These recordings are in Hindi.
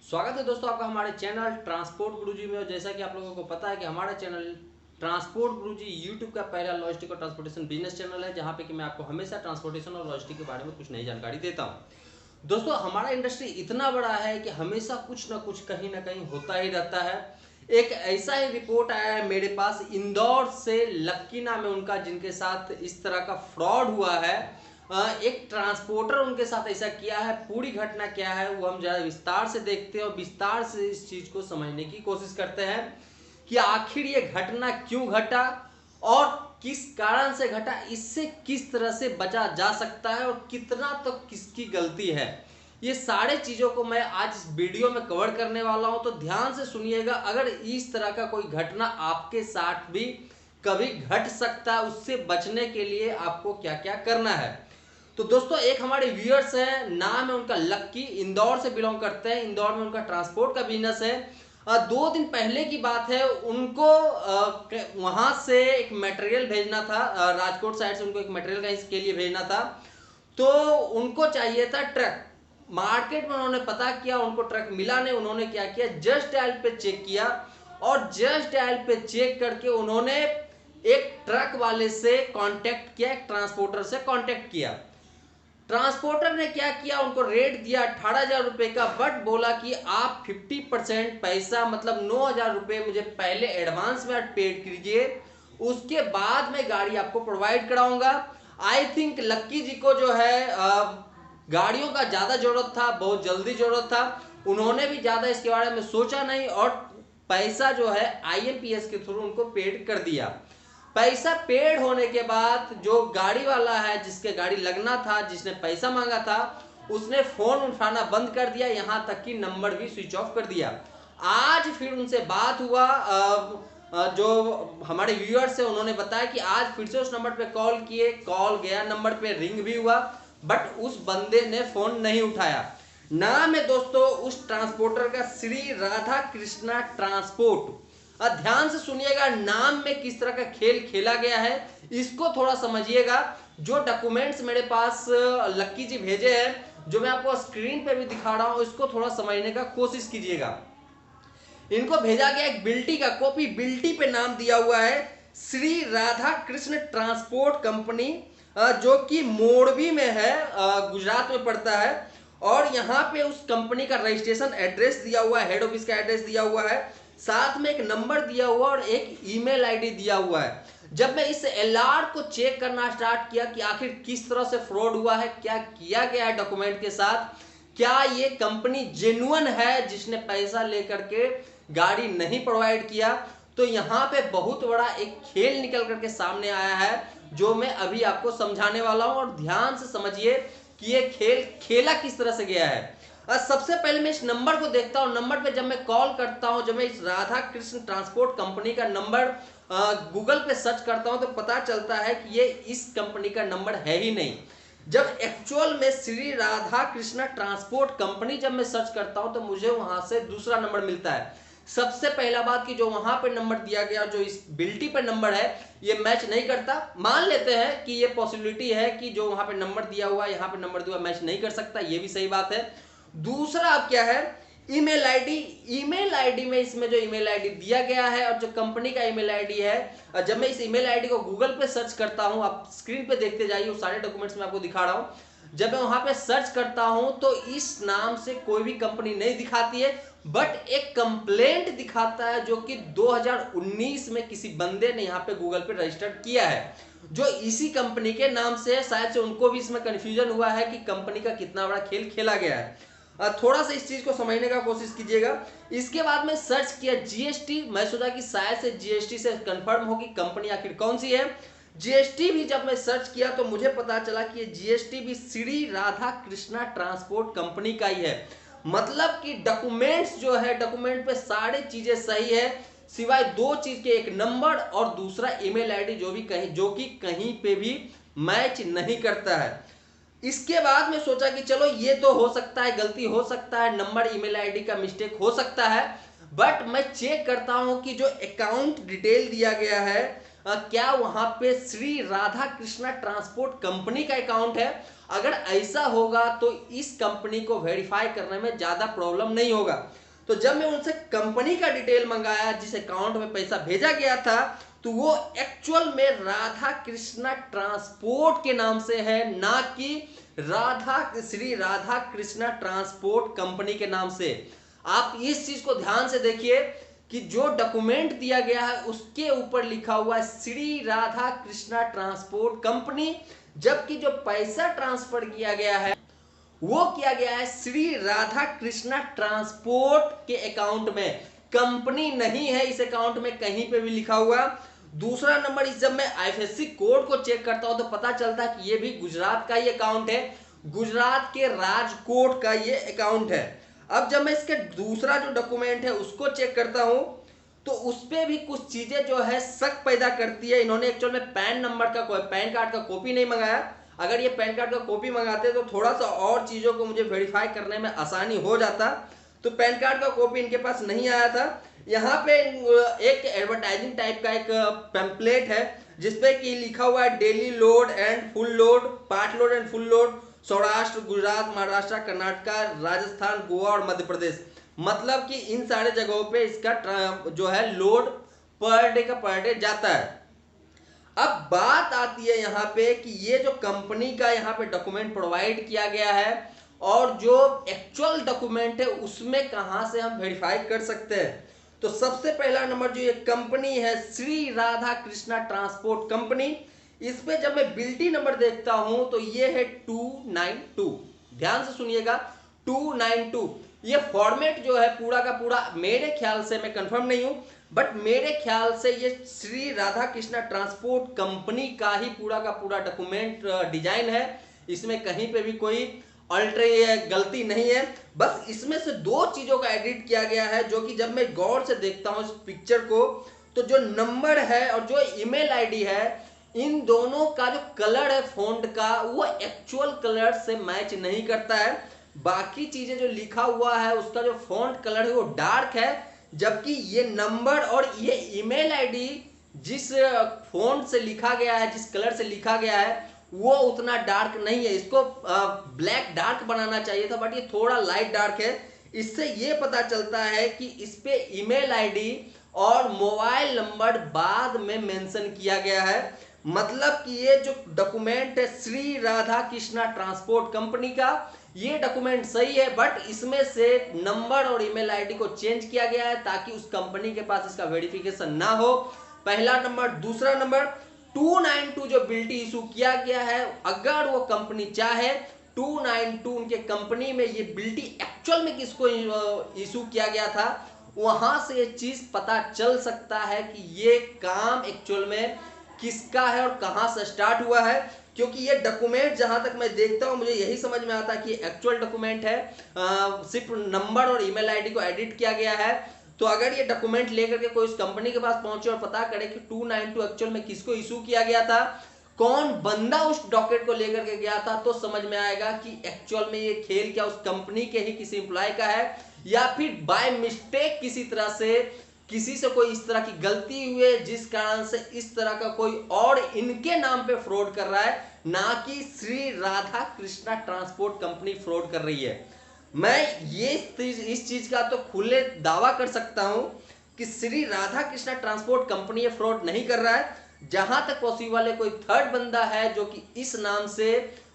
स्वागत है दोस्तों आपका हमारे चैनल ट्रांसपोर्ट गुरुजी में। और जैसा कि आप लोगों को पता है कि हमारा चैनल ट्रांसपोर्ट गुरुजी यूट्यूब का पहला लॉजिस्टिक और ट्रांसपोर्टेशन बिजनेस चैनल है, जहां पे कि मैं आपको हमेशा ट्रांसपोर्टेशन और लॉजिस्टिक के बारे में कुछ नई जानकारी देता हूं। दोस्तों हमारा इंडस्ट्री इतना बड़ा है कि हमेशा कुछ ना कुछ कहीं ना कहीं होता ही रहता है। एक ऐसा ही रिपोर्ट आया है मेरे पास इंदौर से, लक्की नाम है उनका, जिनके साथ इस तरह का फ्रॉड हुआ है। एक ट्रांसपोर्टर उनके साथ ऐसा किया है। पूरी घटना क्या है वो हम जरा विस्तार से देखते हैं और विस्तार से इस चीज को समझने की कोशिश करते हैं कि आखिर ये घटना क्यों घटा और किस कारण से घटा, इससे किस तरह से बचा जा सकता है और कितना तो किसकी गलती है। ये सारे चीजों को मैं आज इस वीडियो में कवर करने वाला हूं, तो ध्यान से सुनिएगा। अगर इस तरह का कोई घटना आपके साथ भी कभी घट सकता है, उससे बचने के लिए आपको क्या क्या करना है। तो दोस्तों एक हमारे व्यूअर्स हैं, नाम है उनका लक्की, इंदौर से बिलोंग करते हैं। इंदौर में उनका ट्रांसपोर्ट का बिजनेस है। 2 दिन पहले की बात है, उनको वहां से एक मटेरियल भेजना था। राजकोट साइड से उनको एक मटेरियल का इसके लिए भेजना था। तो उनको चाहिए था ट्रक। मार्केट में उन्होंने पता किया, उनको ट्रक मिला नहीं। उन्होंने क्या किया, जस्ट डायल पे चेक किया और जस्ट डायल पे चेक करके उन्होंने एक ट्रक वाले से कांटेक्ट किया, एक ट्रांसपोर्टर से कांटेक्ट किया। ट्रांसपोर्टर ने क्या किया, उनको रेट दिया 18,000 रुपए का, बट बोला कि आप 50% पैसा मतलब 9,000 रुपए मुझे पहले एडवांस में पेड कीजिए, उसके बाद मैं गाड़ी आपको प्रोवाइड कराऊंगा। आई थिंक लक्की जी को जो है गाड़ियों का ज्यादा जरूरत था, बहुत जल्दी जरूरत था। उन्होंने भी ज्यादा इसके बारे में सोचा नहीं और पैसा जो है IMPS के थ्रू उनको पेड कर दिया। पैसा पेड होने के बाद जो गाड़ी वाला है, जिसके गाड़ी लगना था, जिसने पैसा मांगा था, उसने फोन उठाना बंद कर दिया, यहां तक कि नंबर भी स्विच ऑफ कर दिया। आज फिर उनसे बात हुआ, जो हमारे व्यूअर्स है उन्होंने बताया कि आज फिर से उस नंबर पे कॉल किए, कॉल गया, नंबर पे रिंग भी हुआ, बट उस बंदे ने फोन नहीं उठाया। नाम है दोस्तों उस ट्रांसपोर्टर का श्री राधा कृष्णा ट्रांसपोर्ट। ध्यान से सुनिएगा, नाम में किस तरह का खेल खेला गया है इसको थोड़ा समझिएगा। जो डॉक्यूमेंट्स मेरे पास लक्की जी भेजे हैं, जो मैं आपको स्क्रीन पे भी दिखा रहा हूं, इसको थोड़ा समझने का कोशिश कीजिएगा। इनको भेजा गया एक बिल्टी का कॉपी, बिल्टी पे नाम दिया हुआ है श्री राधा कृष्ण ट्रांसपोर्ट कंपनी, जो कि मोरबी में है, गुजरात में पड़ता है। और यहाँ पे उस कंपनी का रजिस्ट्रेशन एड्रेस दिया हुआ है, हेड ऑफिस का एड्रेस दिया हुआ है, साथ में एक नंबर दिया हुआ और एक ईमेल आईडी दिया हुआ है। जब मैं इस LR को चेक करना स्टार्ट किया कि आखिर किस तरह से फ्रॉड हुआ है, क्या किया गया है डॉक्यूमेंट के साथ, क्या ये कंपनी जेन्युइन है जिसने पैसा लेकर के गाड़ी नहीं प्रोवाइड किया, तो यहाँ पे बहुत बड़ा एक खेल निकल करके सामने आया है, जो मैं अभी आपको समझाने वाला हूं। और ध्यान से समझिए कि ये खेल खेला किस तरह से गया है। सबसे पहले मैं इस नंबर को देखता हूं। नंबर पे जब मैं कॉल करता हूं, जब मैं इस राधा कृष्ण ट्रांसपोर्ट कंपनी का नंबर गूगल पे सर्च करता हूं, तो पता चलता है कि ये इस कंपनी का नंबर है ही नहीं। जब एक्चुअल में श्री राधा कृष्णा ट्रांसपोर्ट कंपनी जब मैं सर्च करता हूं, तो मुझे वहां से दूसरा नंबर मिलता है। सबसे पहला बात कि जो वहां पे नंबर दिया गया, जो इस बिल्टी पे नंबर है, ये मैच नहीं करता। मान लेते हैं कि ये पॉसिबिलिटी है कि जो वहां पे नंबर दिया हुआ, यहाँ पे नंबर दिया हुआ मैच नहीं कर सकता, ये भी सही बात है। दूसरा अब क्या है, ईमेल आईडी। ईमेल आईडी में इसमें जो ईमेल आईडी दिया गया है और जो कंपनी का ईमेल आईडी है, जब मैं इस ईमेल आईडी को गूगल पे सर्च करता हूं, आप स्क्रीन पे देखते जाइए, वो सारे डॉक्यूमेंट्स मैं आपको दिखा रहा हूं। जब मैं वहां पे सर्च करता हूं तो इस नाम से कोई भी कंपनी नहीं दिखाती है, बट एक कंप्लेंट दिखाता है, जो कि 2019 में किसी बंदे ने यहाँ पे गूगल पे रजिस्टर्ड किया है, जो इसी कंपनी के नाम से है। शायद से उनको भी इसमें कंफ्यूजन हुआ है कि कंपनी का कितना बड़ा खेल खेला गया है। थोड़ा सा इस चीज को समझने का कोशिश कीजिएगा। इसके बाद में सर्च किया GST। मैं सोचा कि शायद से GST से कंफर्म होगी कंपनी आखिर कौन सी है। GST भी जब मैं सर्च किया तो मुझे पता चला कि ये GST भी श्री राधा कृष्णा ट्रांसपोर्ट कंपनी का ही है। मतलब कि डॉक्यूमेंट्स जो है, डॉक्यूमेंट पे सारी चीजें सही है, सिवाय 2 चीज के, एक नंबर और दूसरा ईमेल आईडी, जो कि कहीं पे भी मैच नहीं करता है। इसके बाद में सोचा कि चलो ये तो हो सकता है, गलती हो सकता है, नंबर ईमेल आईडी का मिस्टेक हो सकता है, बट मैं चेक करता हूं कि जो अकाउंट डिटेल दिया गया है, क्या वहां पे श्री राधा कृष्णा ट्रांसपोर्ट कंपनी का अकाउंट है? अगर ऐसा होगा तो इस कंपनी को वेरीफाई करने में ज्यादा प्रॉब्लम नहीं होगा। तो जब मैं उनसे कंपनी का डिटेल मंगाया जिस अकाउंट में पैसा भेजा गया था, तो वो एक्चुअल में राधा कृष्णा ट्रांसपोर्ट के नाम से है, ना कि श्री राधा कृष्णा ट्रांसपोर्ट कंपनी के नाम से। आप इस चीज को ध्यान से देखिए कि जो डॉक्यूमेंट दिया गया है उसके ऊपर लिखा हुआ है श्री राधा कृष्णा ट्रांसपोर्ट कंपनी, जबकि जो पैसा ट्रांसफर किया गया है वो किया गया है श्री राधा कृष्णा ट्रांसपोर्ट के अकाउंट में। कंपनी नहीं है इस अकाउंट में कहीं पे भी लिखा हुआ। दूसरा नंबर, जब मैं आईएफएससी कोड को चेक करता हूं तो पता चलता है कि ये भी गुजरात का ही अकाउंट है, गुजरात के राजकोट का ये अकाउंट है। अब जब मैं इसके दूसरा जो डॉक्यूमेंट है उसको चेक करता हूं तो उस पे भी कुछ चीजें जो है शक पैदा करती है। इन्होंने एक्चुअल में पैन कार्ड का कॉपी नहीं मंगाया। अगर ये पैन कार्ड का कॉपी मंगाते तो थोड़ा सा और चीजों को मुझे वेरीफाई करने में आसानी हो जाता। तो पैन कार्ड का कॉपी इनके पास नहीं आया था। यहाँ पे एक एडवर्टाइजिंग टाइप का एक पैम्पलेट है जिसपे कि लिखा हुआ है daily load and full load, part load and full load, Saurashtra, Gujarat, Maharashtra, Karnataka, Rajasthan, Goa और मध्य प्रदेश। मतलब कि इन सारे जगहों पे इसका जो है लोड पर डे जाता है। अब बात आती है यहाँ पे कि ये जो कंपनी का यहाँ पे डॉक्यूमेंट प्रोवाइड किया गया है और जो एक्चुअल डॉक्यूमेंट है उसमें कहां से हम वेरीफाई कर सकते हैं। तो सबसे पहला नंबर जो ये कंपनी है श्री राधा कृष्णा ट्रांसपोर्ट कंपनी, इस पे जब मैं बिल्टी नंबर देखता हूं तो ये है 292। ध्यान से सुनिएगा 292। ये फॉर्मेट जो है पूरा का पूरा, मेरे ख्याल से, मैं कंफर्म नहीं हूं बट मेरे ख्याल से ये श्री राधा कृष्णा ट्रांसपोर्ट कंपनी का ही पूरा का पूरा डॉक्यूमेंट डिजाइन है। इसमें कहीं पे भी कोई गलती नहीं है। बस इसमें से दो चीजों का एडिट किया गया है जो कि जब मैं गौर से देखता हूं इस पिक्चर को तो जो नंबर है और जो ईमेल आईडी है, इन दोनों का जो कलर है फॉन्ट का वो एक्चुअल कलर से मैच नहीं करता है। बाकी चीजें जो लिखा हुआ है उसका जो फॉन्ट कलर है वो डार्क है, जबकि ये नंबर और ये ईमेल आईडी जिस फॉन्ट से लिखा गया है, जिस कलर से लिखा गया है वो उतना डार्क नहीं है। इसको ब्लैक डार्क बनाना चाहिए था बट ये थोड़ा लाइट डार्क है। इससे ये पता चलता है कि इस पे ईमेल आईडी और मोबाइल नंबर बाद में मेंशन किया गया है। मतलब कि ये जो डॉक्यूमेंट है श्री राधा कृष्णा ट्रांसपोर्ट कंपनी का, ये डॉक्यूमेंट सही है बट इसमें से नंबर और ईमेल आईडी को चेंज किया गया है ताकि उस कंपनी के पास इसका वेरिफिकेशन ना हो। पहला नंबर। दूसरा नंबर, 292 जो बिल्टी इशू किया गया है, अगर वो कंपनी चाहे 292 उनके कंपनी में ये बिल्टी एक्चुअल में किसको इशू किया गया था, वहां से ये चीज पता चल सकता है कि ये काम एक्चुअल में किसका है और कहां से स्टार्ट हुआ है। क्योंकि ये डॉक्यूमेंट जहां तक मैं देखता हूं मुझे यही समझ में आता है कि एक्चुअल डॉक्यूमेंट है, सिर्फ नंबर और ईमेल आईडी को एडिट किया गया है। तो अगर ये डॉक्यूमेंट लेकर के कोई इस कंपनी के पास पहुंचे और पता करे कि 292 एक्चुअल में किसको इशू किया गया था, कौन बंदा उस डॉक्यूमेंट को लेकर के गया था, तो समझ में आएगा कि एक्चुअल में ये खेल क्या उस कंपनी के ही किसी एम्प्लॉय का है या फिर बाय मिस्टेक किसी तरह से किसी से कोई इस तरह की गलती हुई जिस कारण से इस तरह का कोई और इनके नाम पे फ्रॉड कर रहा है, ना कि Shri Radha Krishna transport company fraud कर रही है। मैं ये इस चीज का तो खुले दावा कर सकता हूं कि श्री राधा कृष्णा ट्रांसपोर्ट कंपनी ये फ्रॉड नहीं कर रहा है। जहां तक पॉसिबल है कोई थर्ड बंदा है जो कि इस नाम से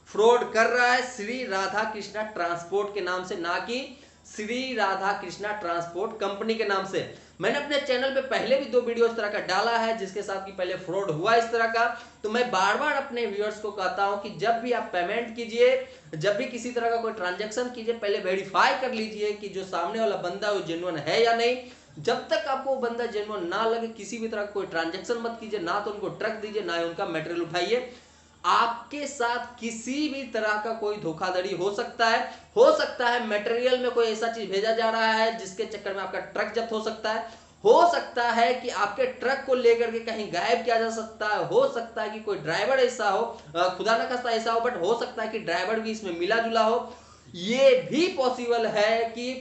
फ्रॉड कर रहा है, श्री राधा कृष्णा ट्रांसपोर्ट के नाम से, ना कि श्री राधा कृष्णा ट्रांसपोर्ट कंपनी के नाम से। मैंने अपने चैनल पे पहले भी 2 वीडियो इस तरह का डाला है जिसके साथ कि पहले फ्रॉड हुआ इस तरह का। तो मैं बार बार अपने व्यूअर्स को कहता हूं कि जब भी आप पेमेंट कीजिए, जब भी किसी तरह का कोई ट्रांजैक्शन कीजिए, पहले वेरीफाई कर लीजिए कि जो सामने वाला बंदा वो जेन्युइन है या नहीं। जब तक आपको वो बंदा जेन्युइन ना लगे किसी भी तरह का कोई ट्रांजैक्शन मत कीजिए, ना तो उनको ट्रक दीजिए ना ही उनका मटेरियल उठाइए। आपके साथ किसी भी तरह का कोई धोखाधड़ी हो सकता है मटेरियल में कोई ऐसा चीज भेजा जा रहा है जिसके चक्कर में आपका ट्रक जब्त हो सकता है कि आपके ट्रक को लेकर के कहीं गायब किया जा सकता है, हो सकता है कि कोई ड्राइवर ऐसा हो, खुदा न खास्ता ऐसा हो, बट हो सकता है कि ड्राइवर भी इसमें मिला जुला हो। ये भी पॉसिबल है कि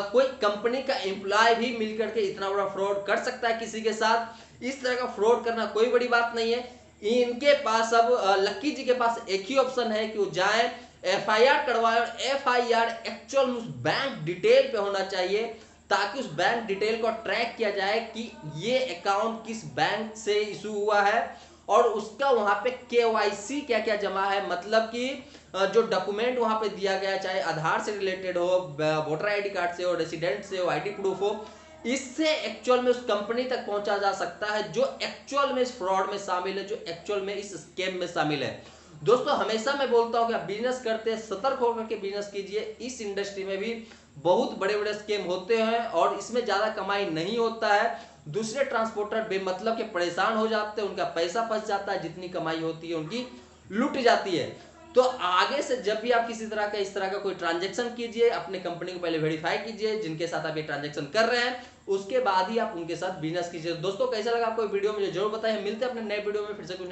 कोई कंपनी का एम्प्लॉय भी मिलकर के इतना बड़ा फ्रॉड कर सकता है किसी के साथ। इस तरह का फ्रॉड करना कोई बड़ी बात नहीं है। इनके पास अब लक्की जी के पास एक ही ऑप्शन है कि वो जाए एफआईआर करवाए, और एफआईआर एक्चुअल उस बैंक डिटेल पे होना चाहिए, ताकि उस बैंक डिटेल को ट्रैक किया जाए कि ये अकाउंट किस बैंक से इशू हुआ है, और उसका वहां पे केवाईसी क्या क्या जमा है, मतलब कि जो डॉक्यूमेंट वहां पे दिया गया, चाहे आधार से रिलेटेड हो, वोटर आईडी कार्ड से हो, रेसिडेंट से हो, आईडी प्रूफ हो, इससे एक्चुअल में उस कंपनी तक पहुंचा जा सकता है जो एक्चुअल में इस फ्रॉड में शामिल है, जो एक्चुअल में इस स्कैम में शामिल है। दोस्तों हमेशा मैं बोलता हूं कि आप बिजनेस करते हैं सतर्क होकर के बिजनेस कीजिए। इस इंडस्ट्री में भी बहुत बड़े बड़े स्कैम होते हैं और इसमें ज्यादा कमाई नहीं होता है। दूसरे ट्रांसपोर्टर बेमतलब के परेशान हो जाते हैं, उनका पैसा फंस जाता है, जितनी कमाई होती है उनकी लूट जाती है। तो आगे से जब भी आप किसी तरह का इस तरह का कोई ट्रांजैक्शन कीजिए, अपने कंपनी को पहले वेरीफाई कीजिए जिनके साथ आप ये ट्रांजैक्शन कर रहे हैं, उसके बाद ही आप उनके साथ बिजनेस कीजिए। दोस्तों कैसा लगा आपको वीडियो, मुझे जरूर बताएं। मिलते हैं अपने नए वीडियो में फिर से कुछ